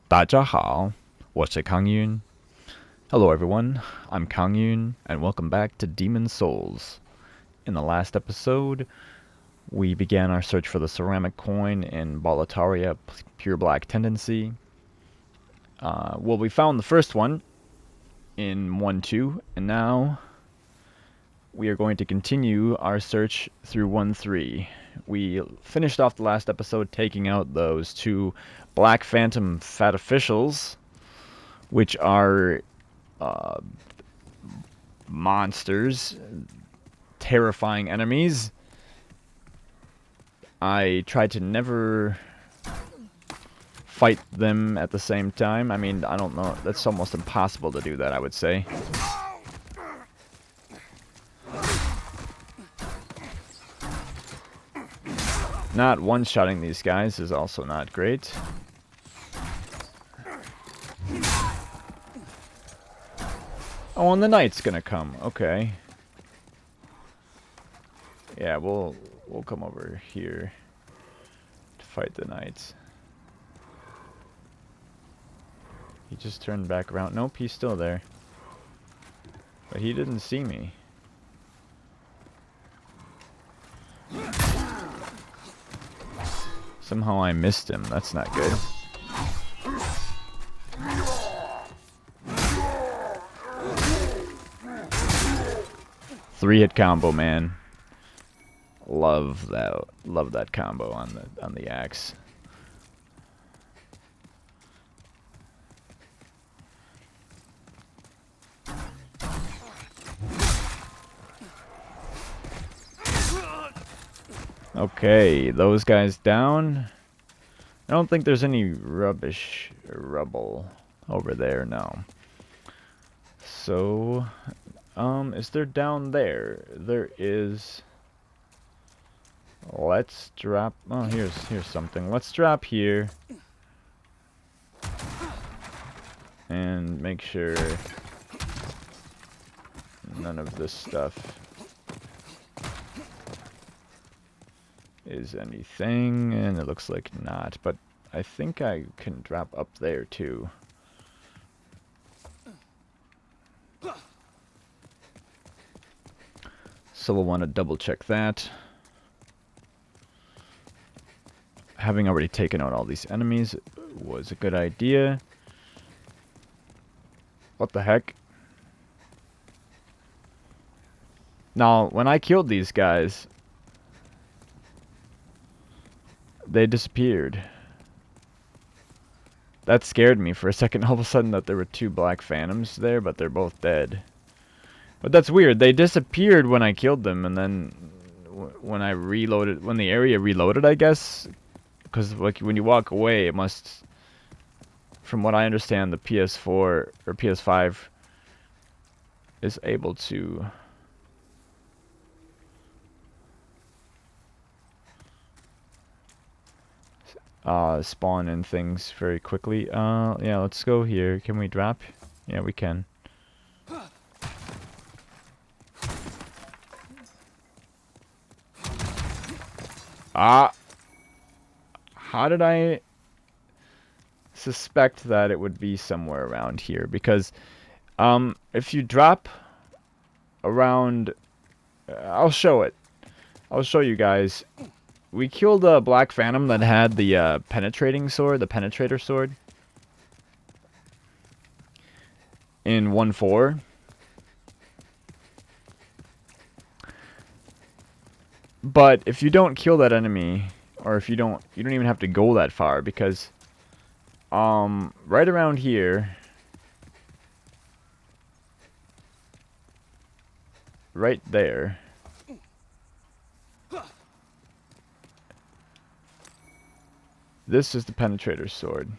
大家好，我是康 Yun. Hello everyone, I'm Kang Yun, and welcome back to Demon Souls. In the last episode, we began our search for the ceramic coin in Boletaria Pure Black Tendency. Well, we found the first one in 1-2, and now we are going to continue our search through 1-3. We finished off the last episode taking out those two Black Phantom Fat Officials, which are monsters, terrifying enemies. I tried to never fight them at the same time. I mean, I don't know. That's almost impossible to do that, I would say. Not one-shotting these guys is also not great. Oh, and the knight's gonna come. Okay. Yeah, we'll come over here to fight the knights. He just turned back around. Nope, he's still there. But he didn't see me. Somehow I missed him. That's not good. Three-hit combo, man. Love that combo on the axe. Okay, those guys down. I don't think there's any rubbish or rubble over there, no. So, is there down there? There is. Let's drop. Oh, here's something. Let's drop here and make sure none of this stuff is anything, and it looks like not, but I think I can drop up there too. So we'll want to double check that. Having already taken out all these enemies was a good idea. What the heck? Now, when I killed these guys, they disappeared. That scared me for a second, all of a sudden, that there were two Black Phantoms there, but they're both dead. But that's weird. They disappeared when I killed them, and then when I reloaded, when the area reloaded, I guess, because like when you walk away, it must, from what I understand, the PS4 or PS5 is able to spawn in things very quickly. Yeah, let's go here. Can we drop? Yeah, we can. Ah! How did I suspect that it would be somewhere around here? Because, if you drop around... I'll show it. I'll show you guys. We killed a Black Phantom that had the penetrating sword, the penetrator sword, in 1-4. But if you don't kill that enemy, or if you don't even have to go that far, because right around here, right there, this is the penetrator sword.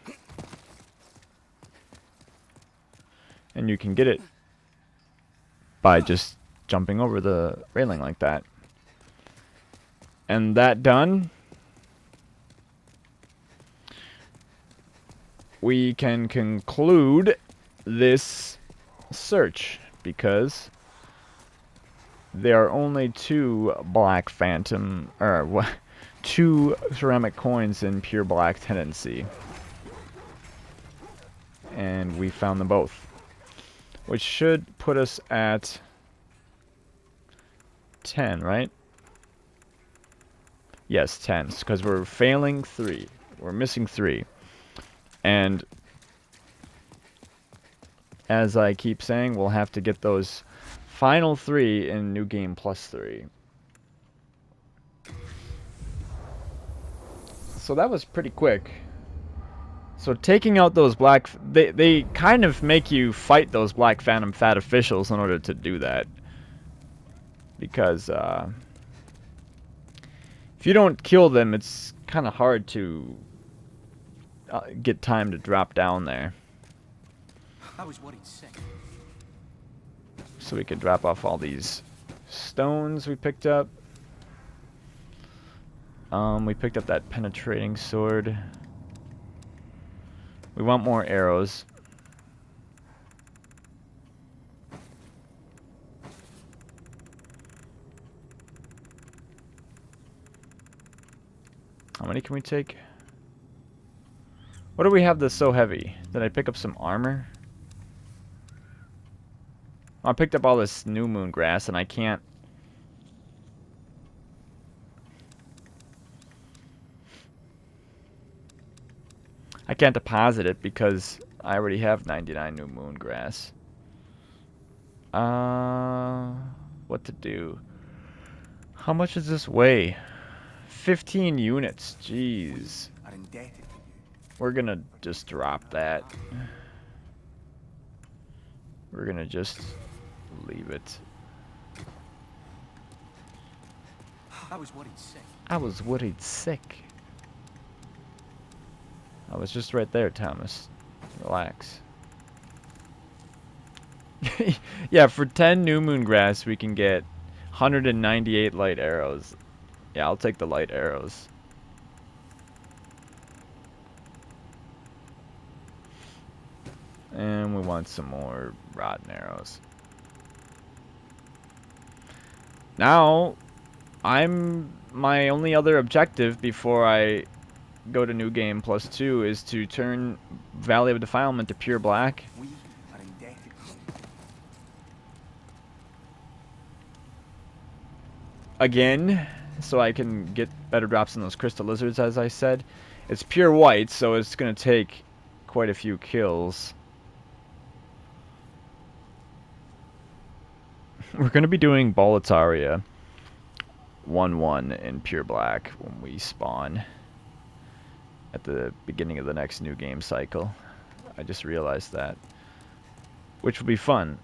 And you can get it by just jumping over the railing like that. And that done, we can conclude this search, because there are only two Black Phantom, or two ceramic coins in Pure Black Tendency. And we found them both, which should put us at 10, right? Yes, 10, because we're failing 3. We're missing 3. And as I keep saying, we'll have to get those final 3 in New Game Plus 3. So that was pretty quick. So taking out those black... They kind of make you fight those Black Phantom Fat officials in order to do that. Because, if you don't kill them, it's kind of hard to get time to drop down there. I was worried sick. So we can drop off all these stones we picked up. We picked up that penetrating sword. We want more arrows. How many can we take? What do we have that's so heavy? Did I pick up some armor? I picked up all this new moon grass and I can't... I can't deposit it because I already have 99 new moon grass. What to do? How much does this weigh? 15 units, jeez. Are indebted to you. We're gonna just drop that. We're gonna just leave it. I was worried sick. I was worried sick. I was just right there, Thomas. Relax. Yeah, for 10 new moon grass, we can get 198 light arrows. Yeah, I'll take the light arrows. And we want some more rotten arrows. Now, my only other objective before I go to New Game Plus 2 is to turn Valley of Defilement to pure black. We are indebted to you. Again, so I can get better drops on those crystal lizards, as I said. It's pure white, so it's going to take quite a few kills. We're going to be doing Boletaria 1-1 in pure black when we spawn at the beginning of the next new game cycle. I just realized that, which will be fun.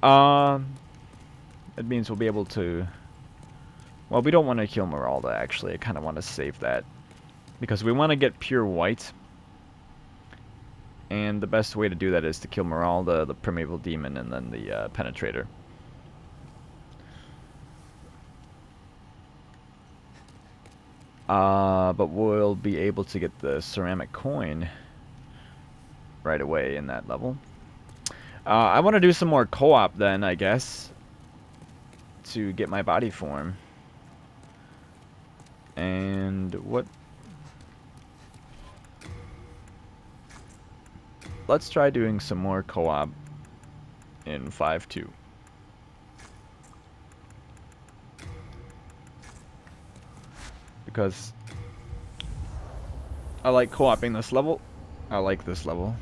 It means we'll be able to... Well, we don't want to kill Meralda, actually. I kind of want to save that, because we want to get pure white. And the best way to do that is to kill Meralda, the Primeval Demon, and then the Penetrator. But we'll be able to get the ceramic coin right away in that level. I want to do some more co-op then, I guess, to get my body form. And what... Let's try doing some more co-op in 5-2. Because I like co-oping this level. I like this level.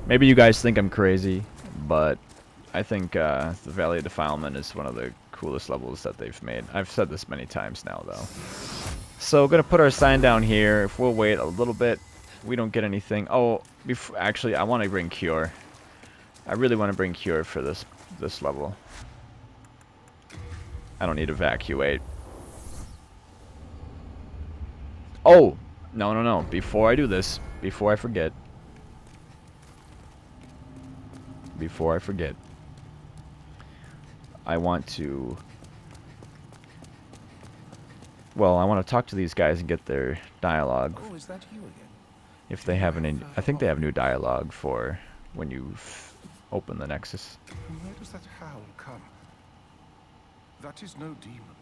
Maybe you guys think I'm crazy, but I think the Valley of Defilement is one of the coolest levels that they've made. I've said this many times now, though. So, gonna put our sign down here. If we'll wait a little bit, we don't get anything. Oh, actually, I want to bring Cure. I really want to bring Cure for this level. I don't need to evacuate. Oh! No, no, no. Before I do this, before I forget. Before I forget. I want to... Well, I want to talk to these guys and get their dialogue. Oh, is that you again? If they have any... I think they have new dialogue for when you open the Nexus. And where does that howl come? That is no demon.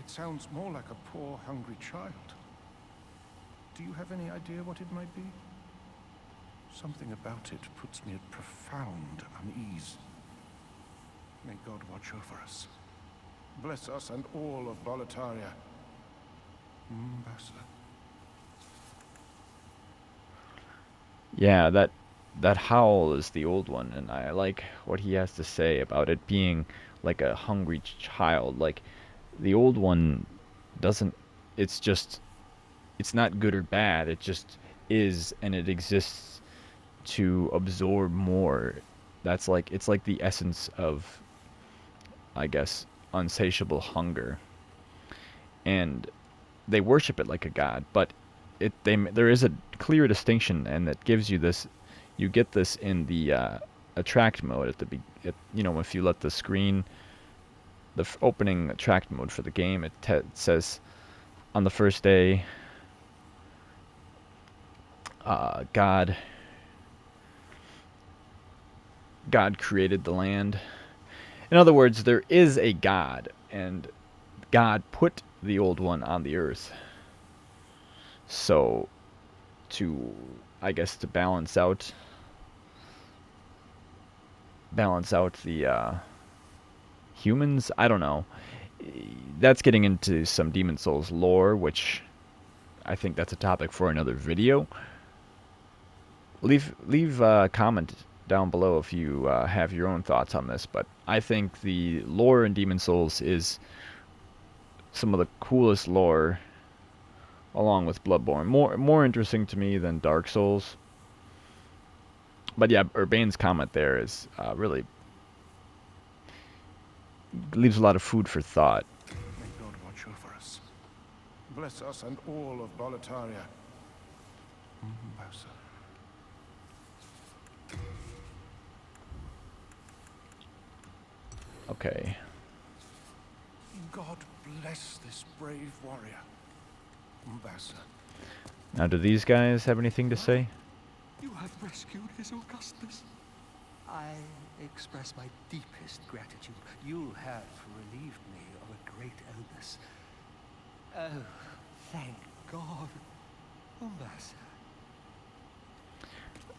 It sounds more like a poor, hungry child. Do you have any idea what it might be? Something about it puts me at profound unease. May God watch over us. Bless us and all of Boletaria. Mombasa. Yeah, that howl is the old one, and I like what he has to say about it being like a hungry child. Like the old one doesn't. It's just. It's not good or bad. It just is, and it exists to absorb more. That's like it's like the essence of, I guess, unsatiable hunger, and they worship it like a god. But there is a clear distinction, and that gives you this. You get this in the attract mode at the if you let the screen, the opening attract mode for the game, it says on the first day, God created the land. In other words, there is a God, and God put the old one on the earth. So, to, I guess, to balance out the humans. I don't know. That's getting into some Demon Souls lore, which I think that's a topic for another video. Leave a comment down below if you have your own thoughts on this. But I think the lore in Demon Souls is some of the coolest lore, along with Bloodborne. More interesting to me than Dark Souls. But yeah, Urbane's comment there is really leaves a lot of food for thought. May God watch over us. Bless us and all of Boletaria. Mombasa. Okay. God bless this brave warrior. Mombasa. Now, do these guys have anything to say? You have rescued His Augustus. I express my deepest gratitude. You have relieved me of a great illness. Oh, thank God. Mombasa.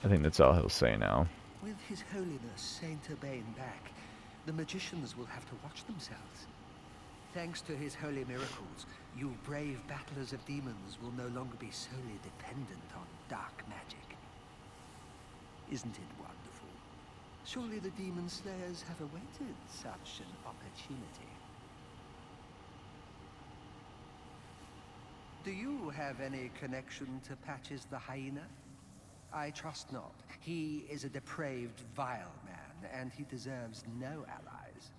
I think that's all he'll say now. With His Holiness Saint Urbane back, the magicians will have to watch themselves. Thanks to his holy miracles, you brave battlers of demons will no longer be solely dependent on dark magic. Isn't it wonderful? Surely the demon slayers have awaited such an opportunity. Do you have any connection to Patches the Hyena? I trust not. He is a depraved, vile man, and he deserves no allies.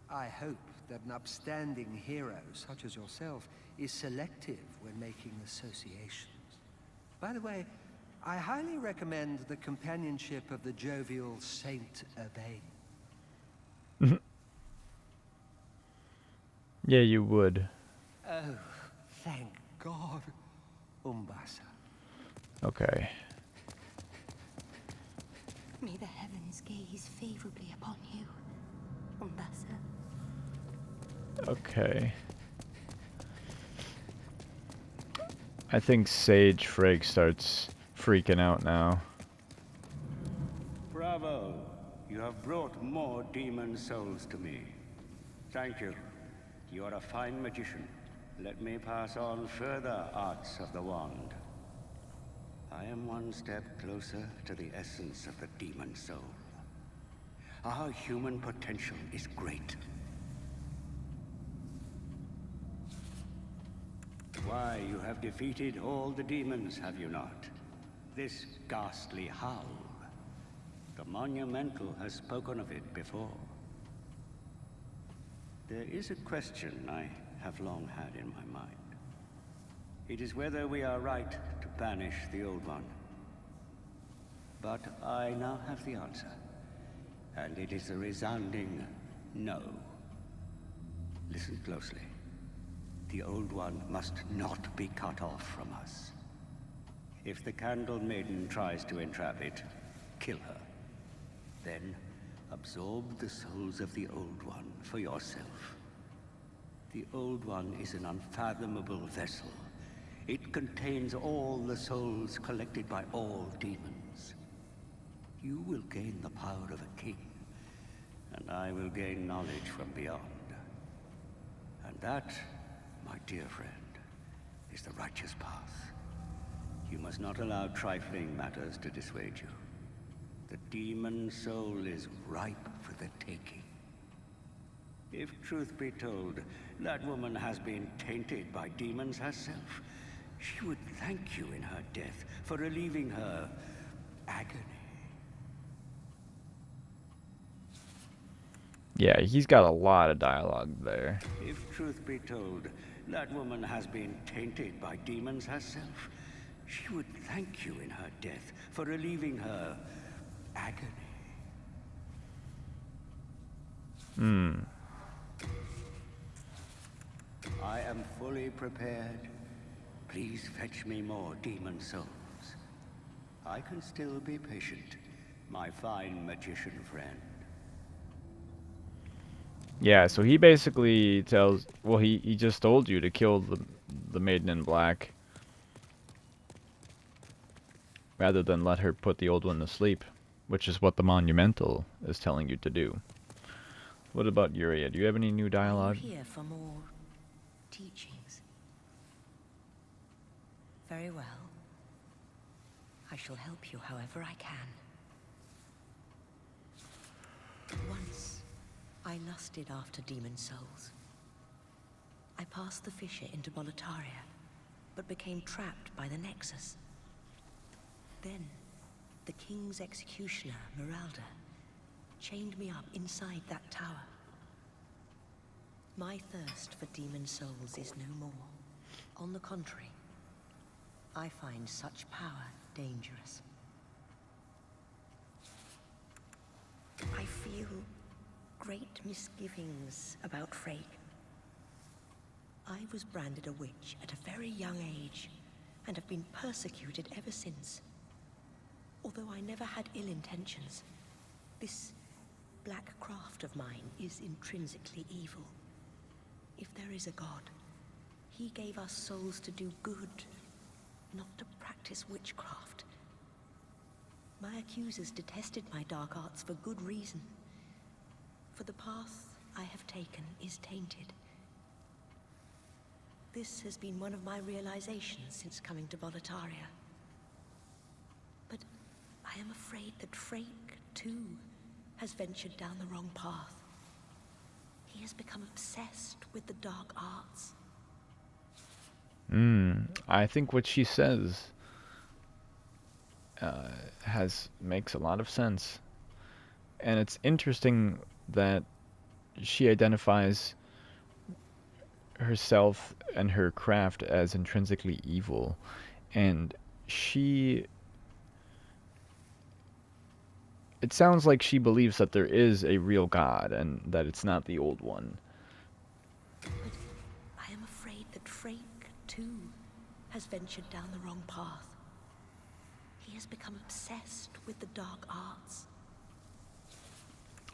I hope that an upstanding hero such as yourself is selective when making associations. By the way, I highly recommend the companionship of the jovial Saint Urbane. Yeah, you would. Oh, thank God, Umbasa. Okay. May the heavens gaze favorably upon you, Umbasa. Okay. I think Sage Frigg starts freaking out now. Bravo! You have brought more demon souls to me. Thank you. You are a fine magician. Let me pass on further arts of the wand. I am one step closer to the essence of the demon soul. Our human potential is great. Why, you have defeated all the demons, have you not? This ghastly howl. The Monumental has spoken of it before. There is a question I have long had in my mind. It is whether we are right to banish the Old One. But I now have the answer, and it is a resounding no. Listen closely. The Old One must not be cut off from us. If the Candle Maiden tries to entrap it, kill her. Then, absorb the souls of the Old One for yourself. The Old One is an unfathomable vessel. It contains all the souls collected by all demons. You will gain the power of a king, and I will gain knowledge from beyond. And that, my dear friend, is the righteous path. You must not allow trifling matters to dissuade you. The demon soul is ripe for the taking. If truth be told, that woman has been tainted by demons herself. She would thank you in her death for relieving her agony. Yeah, he's got a lot of dialogue there. If truth be told, that woman has been tainted by demons herself. She would thank you in her death for relieving her agony. I am fully prepared. Please fetch me more demon souls. I can still be patient, my fine magician friend. Yeah, so he basically tells, well, he just told you to kill the maiden in black rather than let her put the old one to sleep, which is what the monumental is telling you to do. What about Yuria? Do you have any new dialogue? Are you here for more teachings? Very well. I shall help you however I can. Once, I lusted after demon souls. I passed the fissure into Boletaria, but became trapped by the Nexus. Then, the king's executioner, Meralda, chained me up inside that tower. My thirst for demon souls is no more. On the contrary, I find such power dangerous. I feel great misgivings about Freyg. I was branded a witch at a very young age, and have been persecuted ever since. Although I never had ill intentions, this black craft of mine is intrinsically evil. If there is a god, he gave us souls to do good, not to practice witchcraft. My accusers detested my dark arts for good reason. For the path I have taken is tainted. This has been one of my realizations since coming to Boletaria. But I am afraid that Freyg, too, has ventured down the wrong path. He has become obsessed with the dark arts. I think what she says makes a lot of sense. And it's interesting that she identifies herself and her craft as intrinsically evil. And it sounds like she believes that there is a real god and that it's not the old one. But I am afraid that Freyg, too, has ventured down the wrong path. He has become obsessed with the dark arts.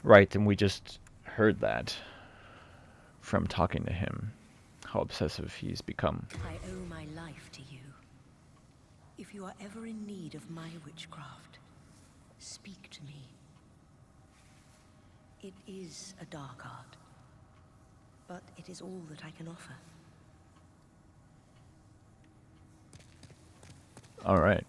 Right, and we just heard that from talking to him, how obsessive he's become. I owe my life to you. If you are ever in need of my witchcraft, speak to me. It is a dark art, but it is all that I can offer. All right.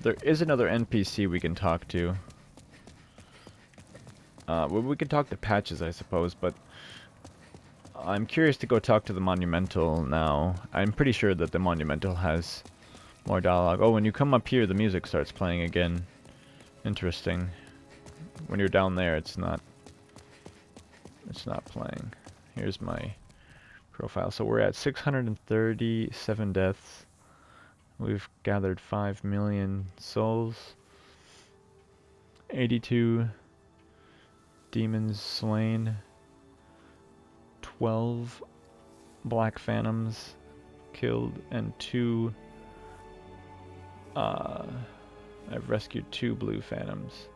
There is another NPC we can talk to. Well, we can talk to Patches, I suppose, but I'm curious to go talk to the Monumental now. I'm pretty sure that the Monumental has more dialogue. Oh, when you come up here, the music starts playing again. Interesting. When you're down there, it's not playing. Here's my profile. So we're at 637 deaths. We've gathered 5 million souls. 82 demons slain. 12 black phantoms killed, and 2 I've rescued 2 blue phantoms.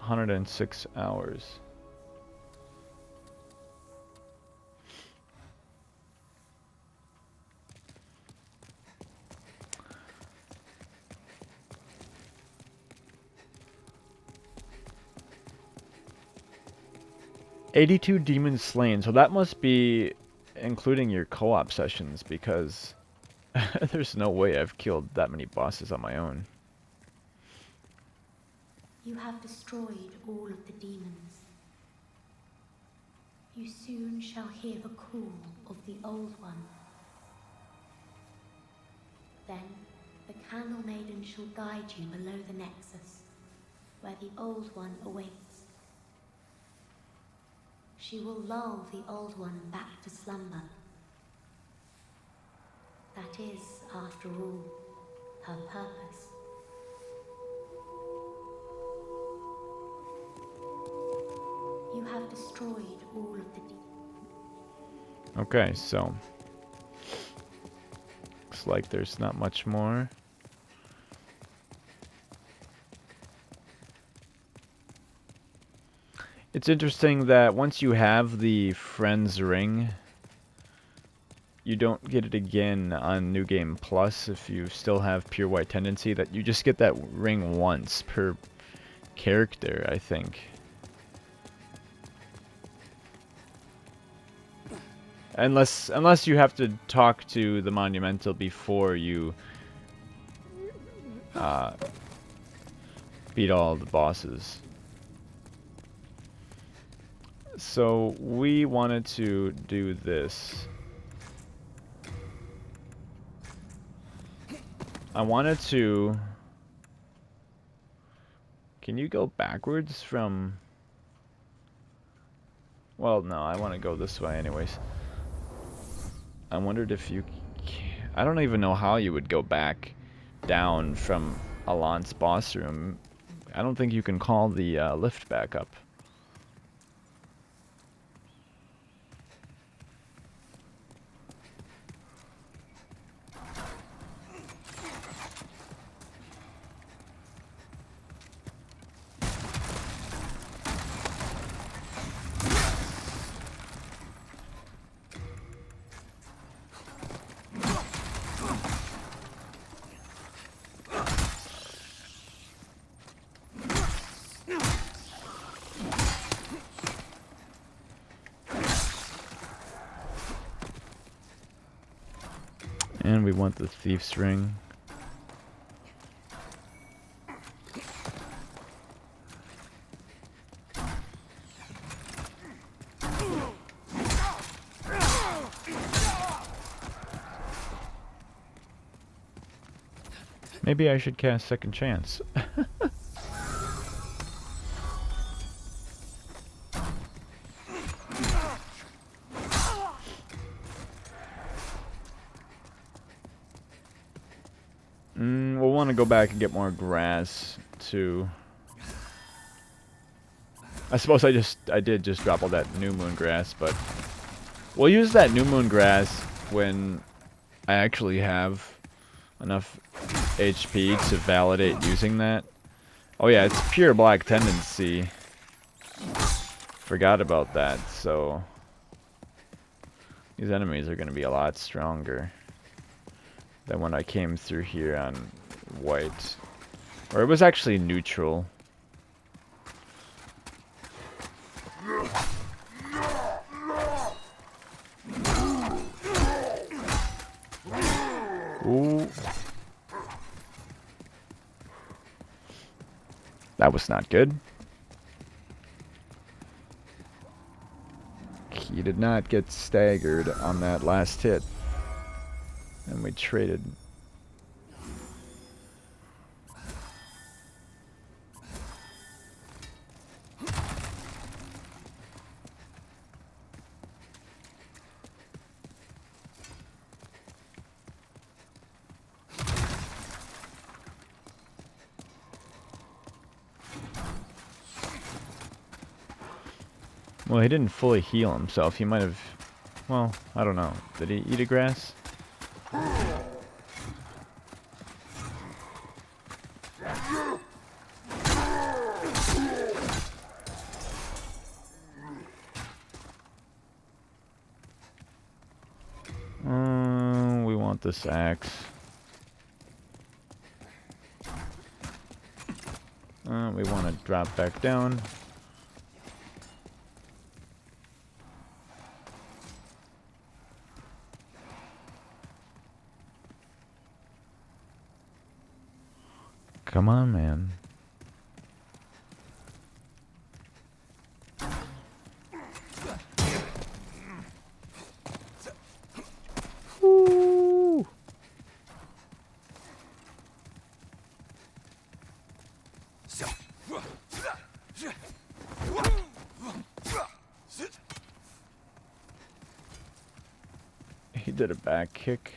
106 hours. $82 demons slain, so that must be including your co-op sessions, because there's no way I've killed that many bosses on my own. You have destroyed all of the demons. You soon shall hear the call of the Old One. Then the Candle Maiden shall guide you below the Nexus, where the Old One awaits. She will lull the Old One back to slumber. That is, after all, her purpose. You have destroyed all of the demons. Okay, so looks like there's not much more. It's interesting that once you have the Friends Ring, you don't get it again on New Game Plus if you still have Pure White Tendency. That you just get that ring once per character, I think. Unless you have to talk to the Monumental before you beat all the bosses. So we wanted to do this. I wanted to... Can you go backwards from... Well, no, I want to go this way anyways. I wondered if you... I don't even know how you would go back down from Alant's boss room. I don't think you can call the lift back up. And we want the thief's ring. Maybe I should cast Second Chance. We'll want to go back and get more grass too. I suppose I did just drop all that new moon grass, but we'll use that new moon grass when I actually have enough HP to validate using that. Oh yeah, it's pure black tendency. Forgot about that, so these enemies are going to be a lot stronger than when I came through here on white. Or it was actually neutral. Ooh. That was not good. He did not get staggered on that last hit. And we traded. Well, he didn't fully heal himself. He might have... Well, I don't know. Did he eat a grass? this axe. We want to drop back down. Come on, man. Woo! He did a back kick.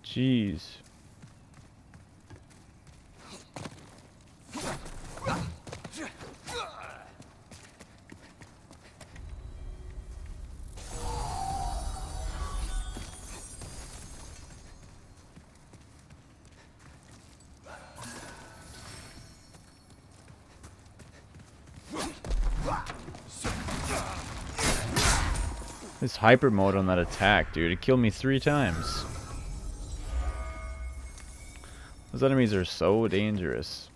Jeez. This hyper mode on that attack, dude, it killed me 3 times. Those enemies are so dangerous.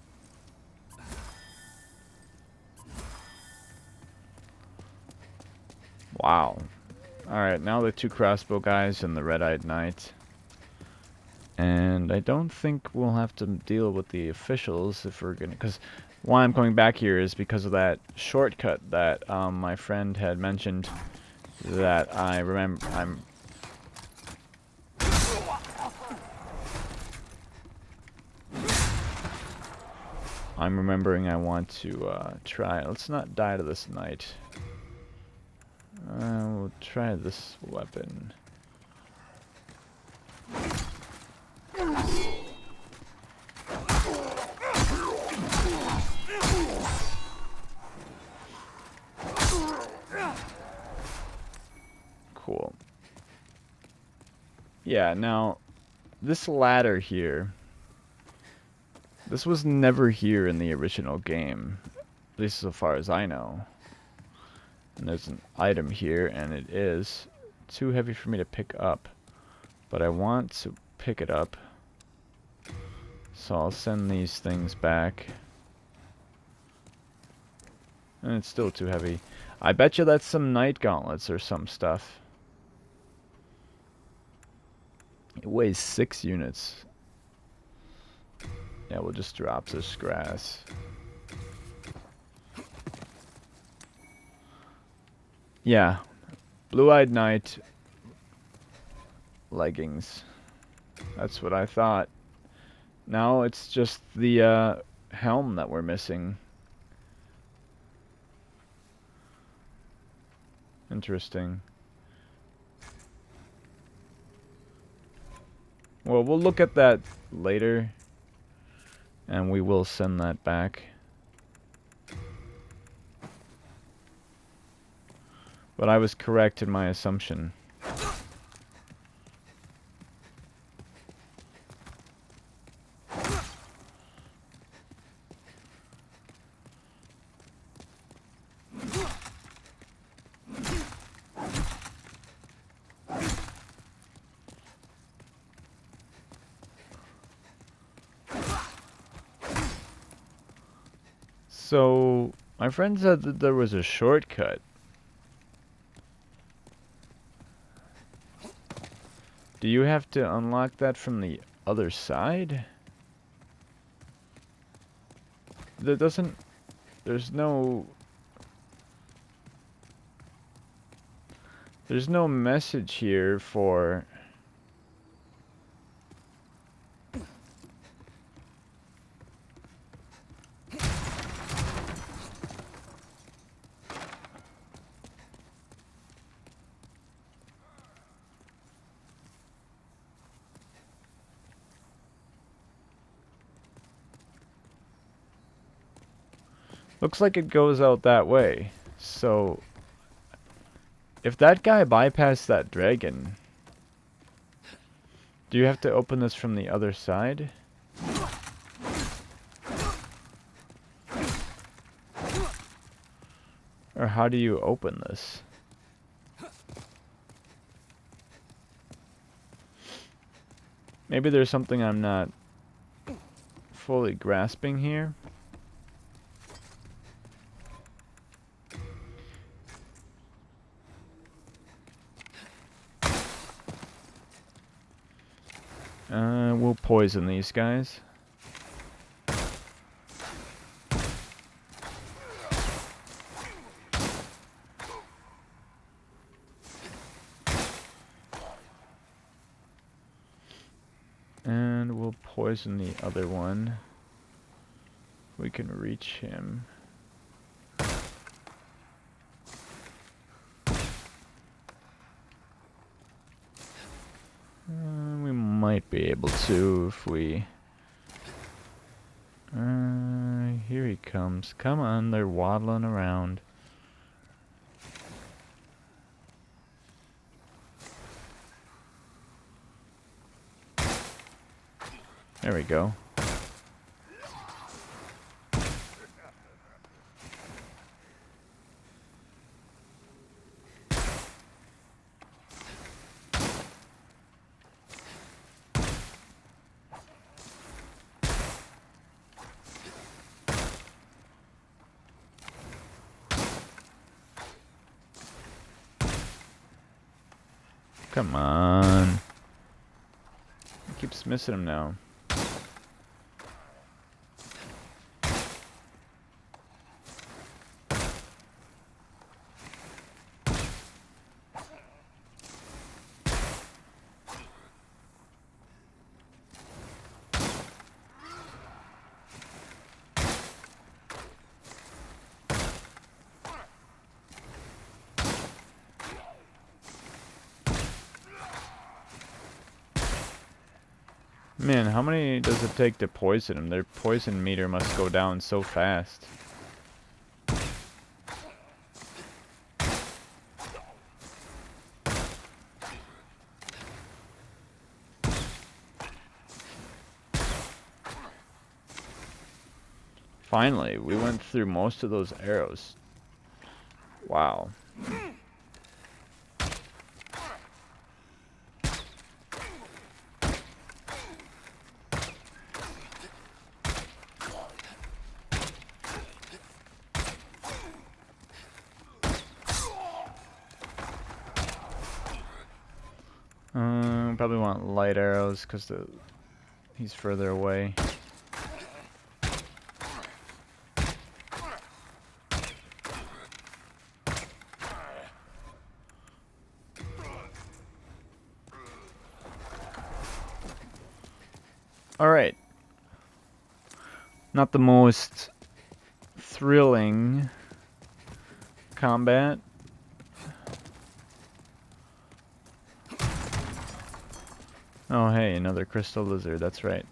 Wow. Alright, now the 2 crossbow guys and the red-eyed knight. And I don't think we'll have to deal with the officials if we're gonna... Because why I'm coming back here is because of that shortcut that my friend had mentioned that I remember... I'm remembering I want to try. Let's not die to this knight. We'll try this weapon. Cool. Yeah, now, this ladder here, this was never here in the original game, at least so far as I know. And there's an item here, and it is too heavy for me to pick up. But I want to pick it up, so I'll send these things back. And it's still too heavy. I bet you that's some knight gauntlets or some stuff. It weighs 6 units. Yeah, we'll just drop this grass. Yeah. Blue-eyed knight. Leggings. That's what I thought. Now it's just the helm that we're missing. Interesting. Well, we'll look at that later. And we will send that back. But I was correct in my assumption. So, my friend said that there was a shortcut. Do you have to unlock that from the other side? There doesn't... There's no message here for... Looks like it goes out that way. So, if that guy bypassed that dragon, do you have to open this from the other side? Or how do you open this? Maybe there's something I'm not fully grasping here. We'll poison these guys. And we'll poison the other one. We can reach him. We might be able to if we... here he comes. Come on, they're waddling around. There we go. Come on. He keeps missing him now. Man, how many does it take to poison him? Their poison meter must go down so fast. Finally, we went through most of those arrows. Wow. Probably want light arrows because he's further away. Alright. Not the most thrilling combat. Oh hey, another crystal lizard, that's right.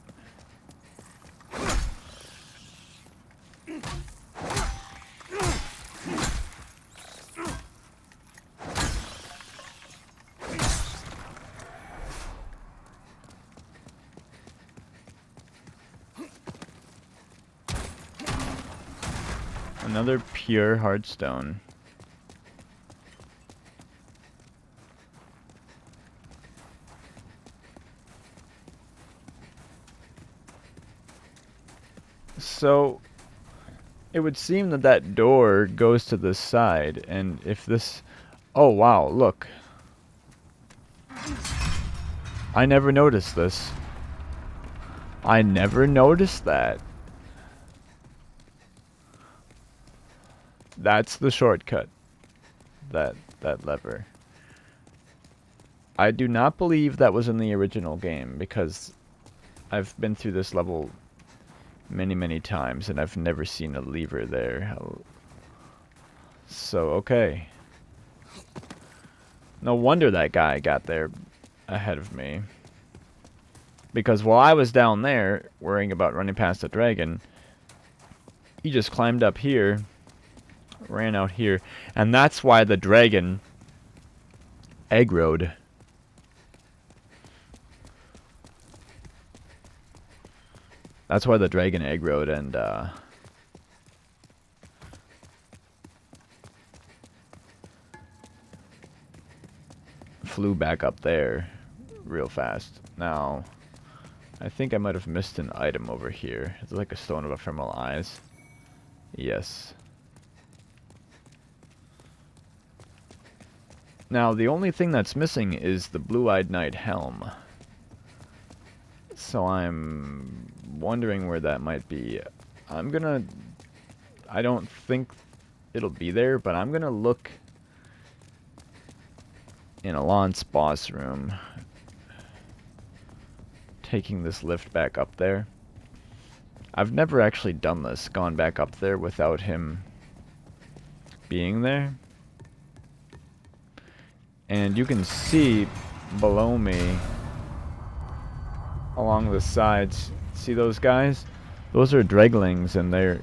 Another pure hardstone. So, it would seem that that door goes to this side, and if this... Oh wow, look. I never noticed this. I never noticed that. That's the shortcut. That lever. I do not believe that was in the original game, because I've been through this level many times and I've never seen a lever there. So, okay. No wonder that guy got there ahead of me. Because while I was down there, worrying about running past the dragon, He just climbed up here, ran out here, and that's why the dragon aggroed. That's why the dragon aggroed and flew back up there real fast. Now, I think I might have missed an item over here. It's like a stone of ephemeral eyes. Yes. Now, the only thing that's missing is the blue-eyed knight helm. So I'm wondering where that might be. I don't think it'll be there, but I'm gonna look in Alon's boss room. Taking this lift back up there. I've never actually done this, gone back up there without him being there. And you can see below me, along the sides, see those guys? Those are dreglings, and the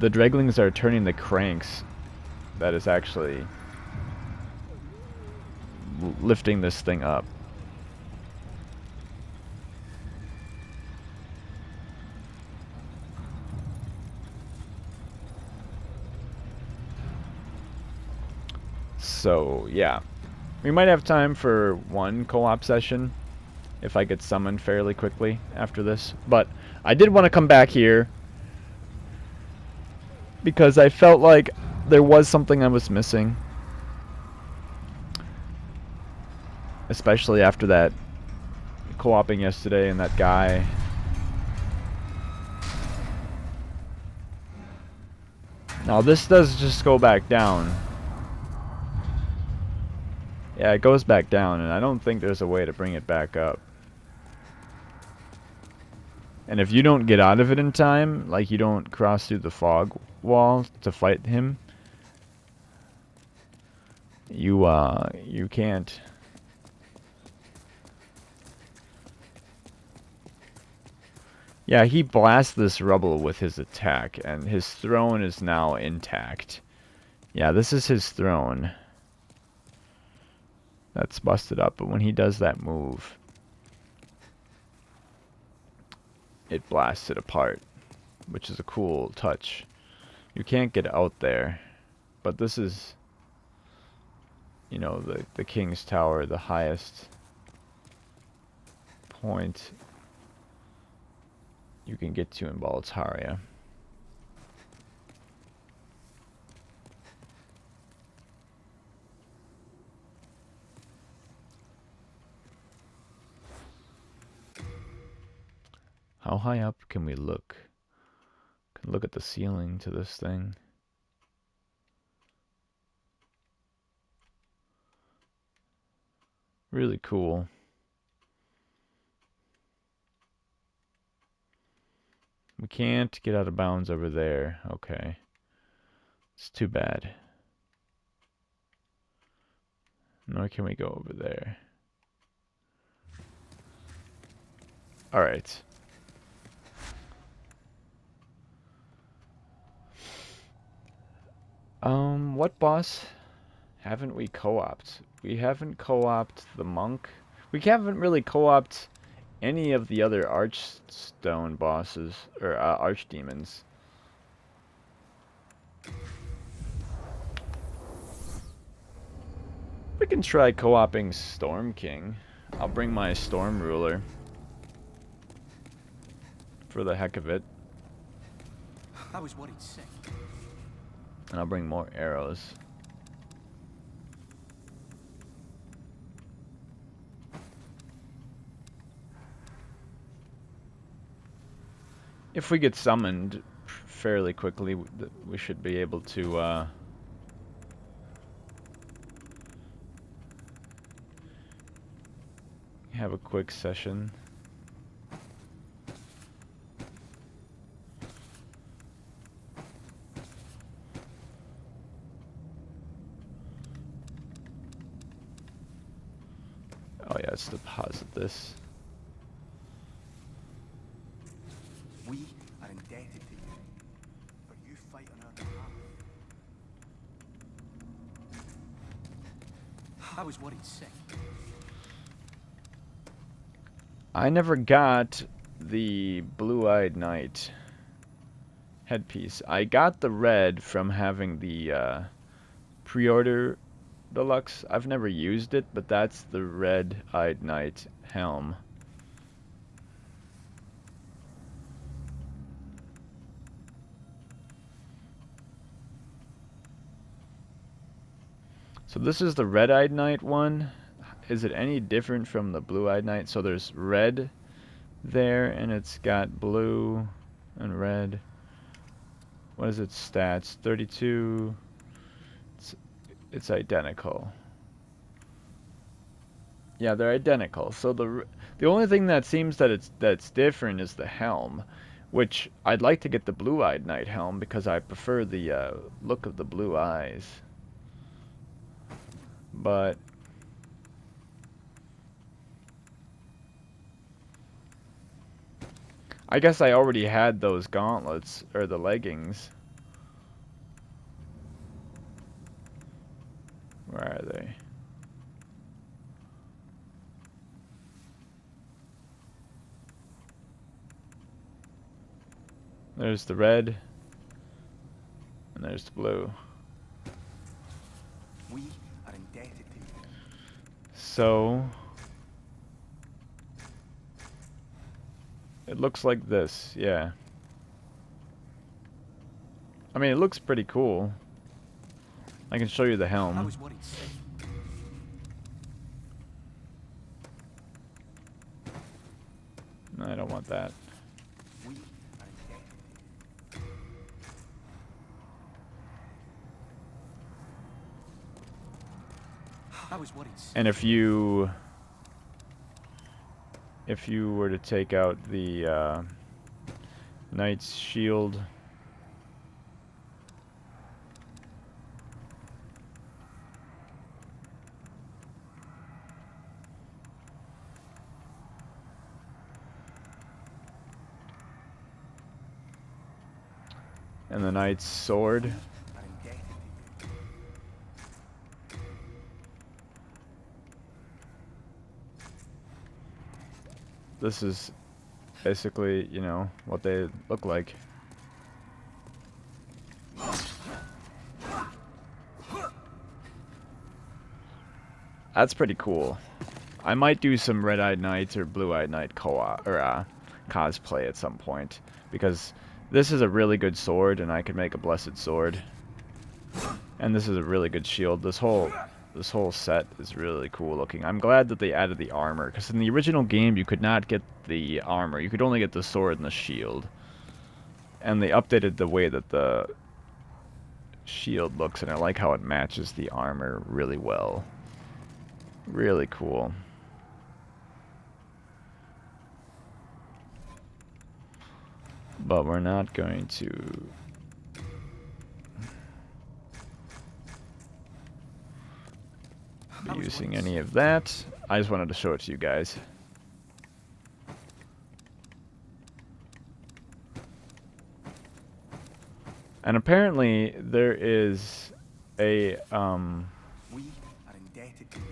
dreglings are turning the cranks that is actually lifting this thing up. So, yeah. We might have time for one co-op session if I get summoned fairly quickly after this. But I did want to come back here because I felt like there was something I was missing. Especially after that co-oping yesterday and that guy. Now this does just go back down. Yeah, it goes back down, and I don't think there's a way to bring it back up. And if you don't get out of it in time, like you don't cross through the fog wall to fight him, you can't. Yeah, he blasts this rubble with his attack, and his throne is now intact. Yeah, this is his throne. That's busted up, but when he does that move, it blasts it apart, which is a cool touch. You can't get out there, but this is, you know, the King's Tower, the highest point you can get to in Boletaria. How high up can we look? Can look at the ceiling to this thing. Really cool. We can't get out of bounds over there. Okay. It's too bad. Nor can we go over there. Alright. What boss haven't we co-opted? We haven't co-opted the monk. We haven't really co-opted any of the other archstone bosses, or archdemons. We can try co-oping Storm King. I'll bring my Storm Ruler for the heck of it. I was worried sick. And I'll bring more arrows. If we get summoned fairly quickly, we should be able to have a quick session. Oh yeah, let's deposit this. We are indebted to you for I was worried sick. I never got the Blue-Eyed Knight headpiece. I got the red from having the pre-order deluxe. I've never used it, but that's the Red-Eyed Knight helm. So this is the Red-Eyed Knight one. Is it any different from the Blue-Eyed Knight? So there's red there, and it's got blue and red. What is its stats? 32. It's identical. Yeah, they're identical. So the only thing that seems that's different is the helm, which I'd like to get the Blue-Eyed Knight helm because I prefer the look of the blue eyes. But I guess I already had those gauntlets or the leggings. Where are they? There's the red, and there's the blue. We are indebted to you. So it looks like this, yeah. I mean, it looks pretty cool. I can show you the I helm. was worried sick. No, I don't want that. We are indebted to you. I was worried sick. And if you were to take out the Knight's shield, and the Knight's sword, Are indebted to you. this is basically, you know, what they look like. That's pretty cool. I might do some Red-Eyed Knight or Blue-Eyed Knight co-op or cosplay at some point because this is a really good sword, and I could make a blessed sword. And this is a really good shield. This whole set is really cool looking. I'm glad that they added the armor, because in the original game you could not get the armor. You could only get the sword and the shield. And they updated the way that the shield looks, and I like how it matches the armor really well. Really cool. But we're not going to be using any of that. I just wanted to show it to you guys. And apparently there is a We are indebted to you.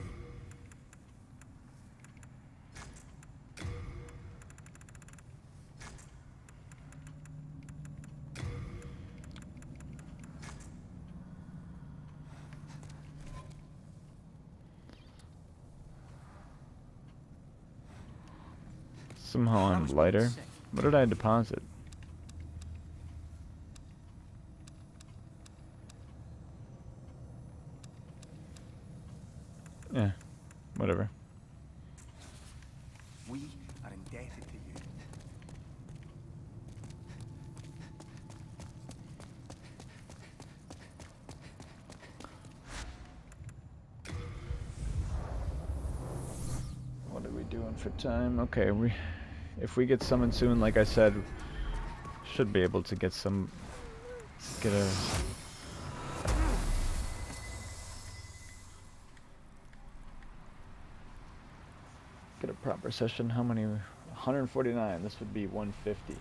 somehow I'm lighter. What did I deposit? Yeah, whatever. We are indebted to you. What are we doing for time? Okay, if we get summoned soon, like I said, should be able to get a proper session. How many? 149. This would be 150.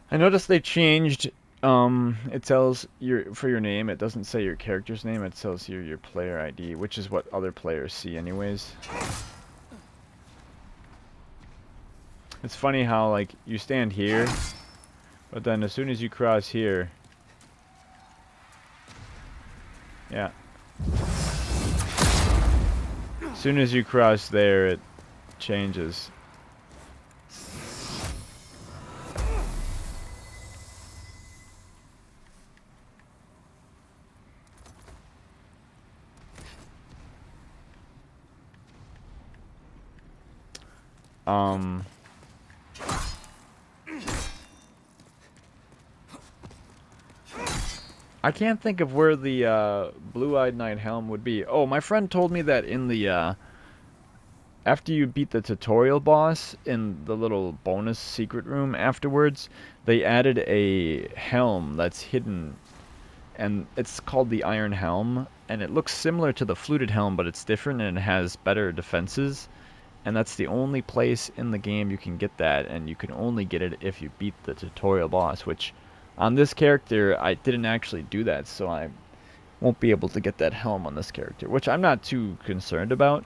I noticed they changed It tells for your name. It doesn't say your character's name. It tells you your player ID, which is what other players see, anyways. It's funny how like you stand here, but then as soon as you cross here, yeah. As soon as you cross there, it changes. I can't think of where the Blue-Eyed Knight helm would be. Oh, my friend told me that in the after you beat the tutorial boss in the little bonus secret room afterwards, they added a helm that's hidden, and it's called the Iron Helm, and it looks similar to the fluted helm, but it's different and it has better defenses. And that's the only place in the game you can get that, and you can only get it if you beat the tutorial boss, which on this character I didn't actually do that, so I won't be able to get that helm on this character, which I'm not too concerned about,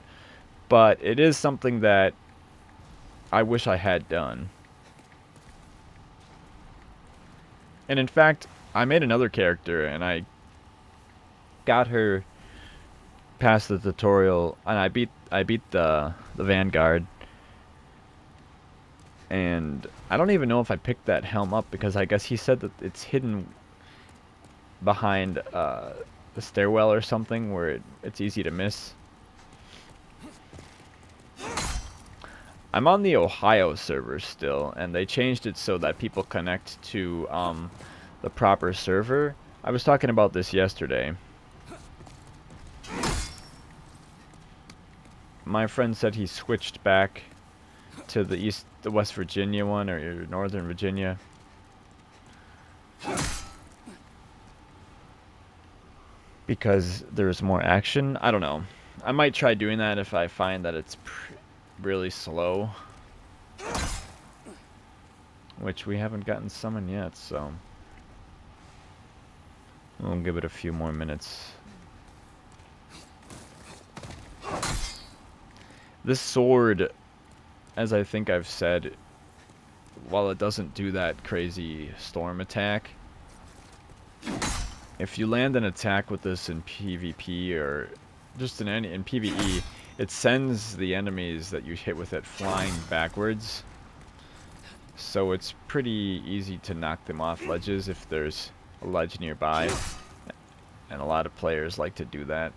but it is something that I wish I had done. And in fact, I made another character and I got her past the tutorial, and I beat the Vanguard. And I don't even know if I picked that helm up, because I guess he said that it's hidden behind the stairwell or something where it's easy to miss. I'm on the Ohio server still, and they changed it so that people connect to the proper server. I was talking about this yesterday. My friend said he switched back to the West Virginia one, or Northern Virginia. Because there's more action. I don't know. I might try doing that if I find that it's really slow. Which we haven't gotten summoned yet, so we'll give it a few more minutes. This sword, as I think I've said, while it doesn't do that crazy storm attack, if you land an attack with this in PvP or just in PvE, it sends the enemies that you hit with it flying backwards. So it's pretty easy to knock them off ledges if there's a ledge nearby. And a lot of players like to do that.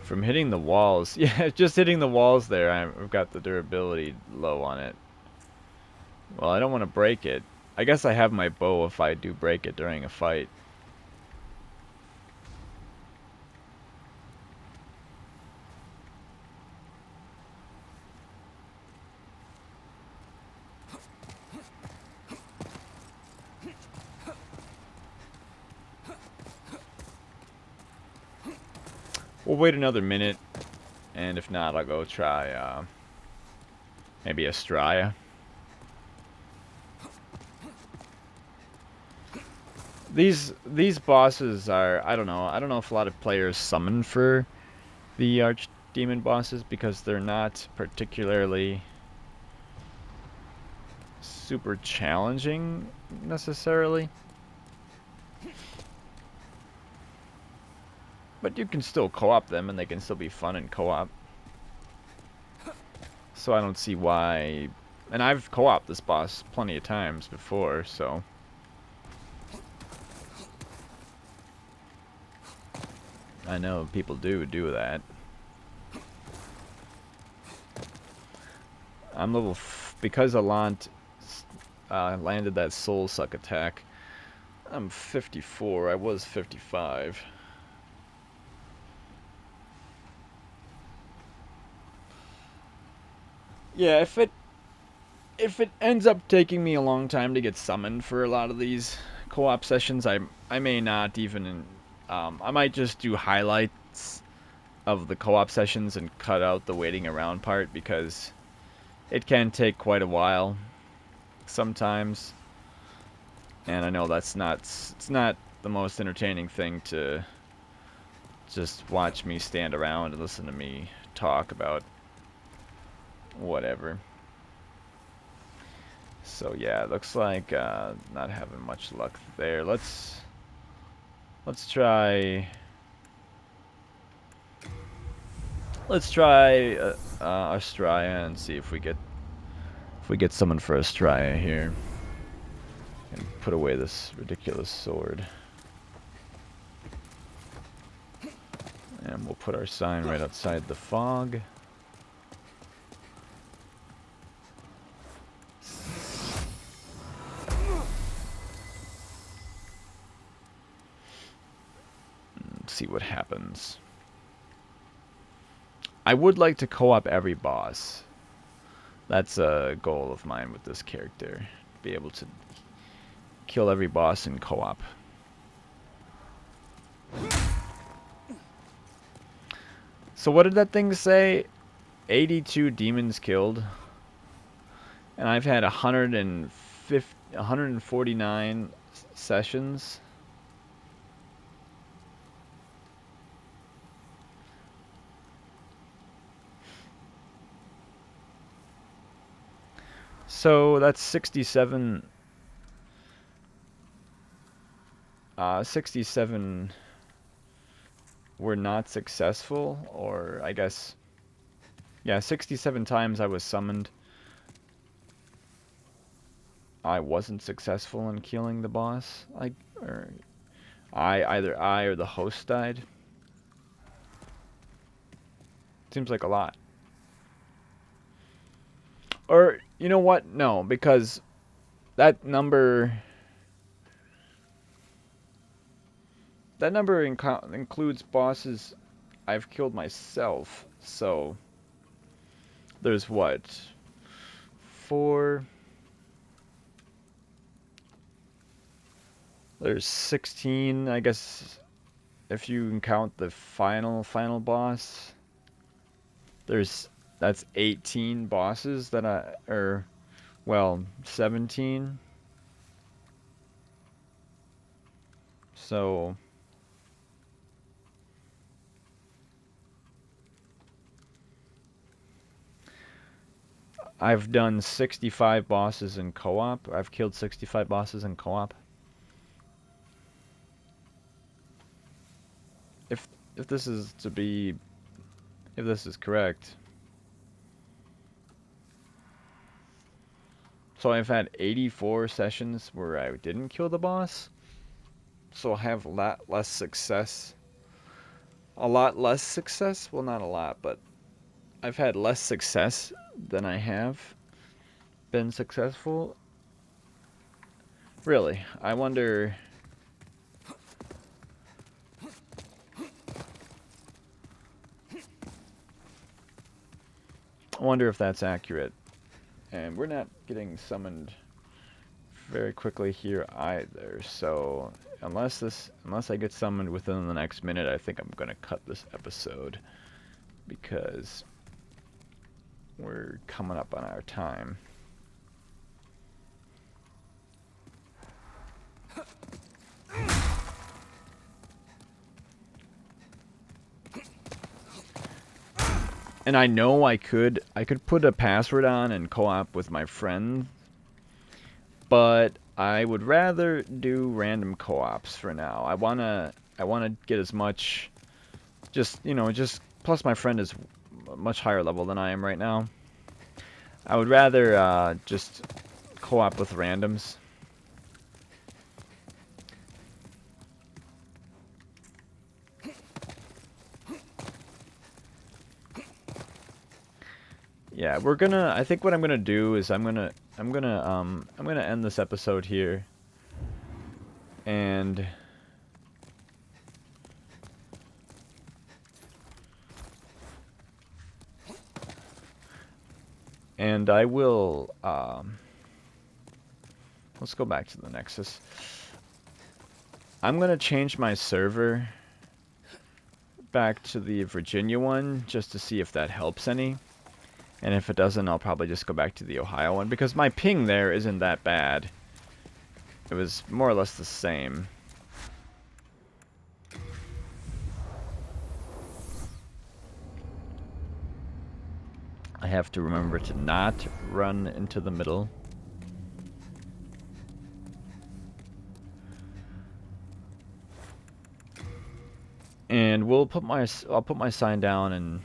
From hitting the walls, yeah, just hitting the walls there, I've got the durability low on it. Well, I don't want to break it. I guess I have my bow if I do break it during a fight. We'll wait another minute, and if not, I'll go try maybe a Straya. These bosses are, I don't know if a lot of players summon for the Archdemon bosses because they're not particularly super challenging necessarily. But you can still co-op them, and they can still be fun in co-op. So I don't see why... And I've co-opted this boss plenty of times before, so... I know people do that. I'm level... Because Alant landed that soul suck attack, I'm 54. I was 55. Yeah, if it ends up taking me a long time to get summoned for a lot of these co-op sessions, I may not even I might just do highlights of the co-op sessions and cut out the waiting around part, because it can take quite a while sometimes. And I know it's not the most entertaining thing to just watch me stand around and listen to me talk about whatever. So yeah, it looks like not having much luck there. Let's try Australia and see if we get someone for Australia here. And put away this ridiculous sword. And we'll put our sign right outside the fog. See what happens. I would like to co-op every boss. That's a goal of mine with this character. Be able to kill every boss in co-op. So what did that thing say? 82 demons killed. And I've had 149 sessions. So that's 67. 67 were not successful, or I guess, yeah, 67 times I was summoned. I wasn't successful in killing the boss. Either I or the host died. Seems like a lot. Or you know what? No, because that number includes bosses I've killed myself. So there's what? 4. There's 16, I guess, if you can count the final boss. That's 18 bosses that well, 17. So I've done 65 bosses in co-op. I've killed 65 bosses in co-op. If this is correct. So I've had 84 sessions where I didn't kill the boss. So I have a lot less success. A lot less success? Well, not a lot, but I've had less success than I have been successful. Really, I wonder if that's accurate. And we're not getting summoned very quickly here either. So unless I get summoned within the next minute, I think I'm gonna cut this episode because we're coming up on our time. And I know I could put a password on and co-op with my friend, but I would rather do random co-ops for now. I wanna get as much, just plus my friend is a much higher level than I am right now. I would rather just co-op with randoms. Yeah, I think what I'm gonna do is I'm gonna end this episode here. And I will let's go back to the Nexus. I'm gonna change my server back to the Virginia one just to see if that helps any. And if it doesn't, I'll probably just go back to the Ohio one because my ping there isn't that bad. it was more or less the same. I have to remember to not run into the middle. And I'll put my sign down, and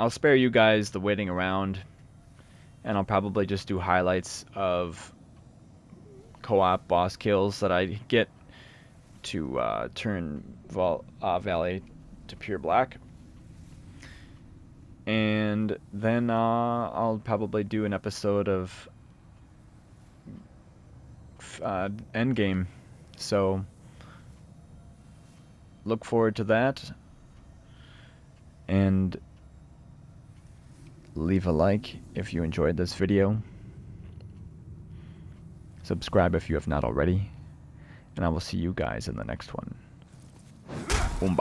I'll spare you guys the waiting around, and I'll probably just do highlights of co-op boss kills that I get to turn Valley to pure black. And then I'll probably do an episode of Endgame. So look forward to that. And leave a like if you enjoyed this video. Subscribe if you have not already. And I will see you guys in the next one.